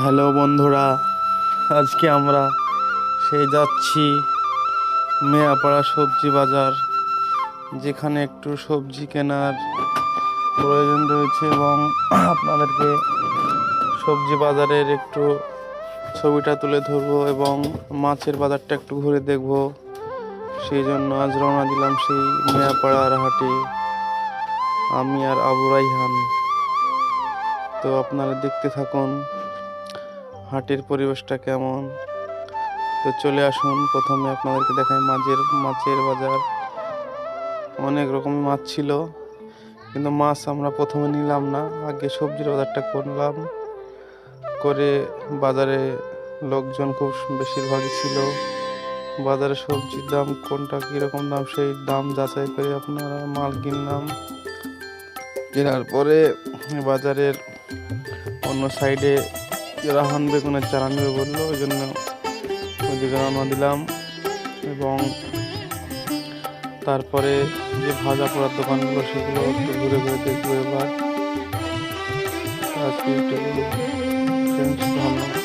Hello বন্ধুরা, আজকে আমরা যাচ্ছি মেয়াপাড়া সবজি বাজার, যেখানে একটু সবজি কেনার প্রয়োজন রয়েছে এবং আপনাদেরকে সবজি বাজারের একটু ছবিটা তুলে ধরবো এবং মাছের বাজারটা একটু ঘুরে দেখব। সেই জন্য আজ রওনা দিলাম সেই মেয়াপাড়ার হাটে, আমি আর আবু রাইহান। তো আপনারা দেখতে থাকুন হাটের পরিবেশটা কেমন। তো চলে আসুন, প্রথমে আপনাদেরকে দেখাই মাছের বাজার। অনেক রকমের মাছ ছিল, কিন্তু মাছ আমরা প্রথমে নিলাম না, আগে সবজির বাজারটা করলাম। করে বাজারে লোকজন খুব বেশিরভাগই ছিল। বাজারে সবজির দাম কোনটা কীরকম দাম সেই দাম যাচাই করে আপনারা মাল কিনলাম। কেনার পরে বাজারের অন্য সাইডে রাহান বেগুনের চারা নেবে বললো, ওই জন্য ওইদিকে রওনা দিলাম। এবং তারপরে যে ভাজা পোড়ার দোকানগুলো সেগুলো একটু ঘুরে ঘুরে দেখবো। এবার আজকে একটু ফ্রেন্ডস ধন্যবাদ।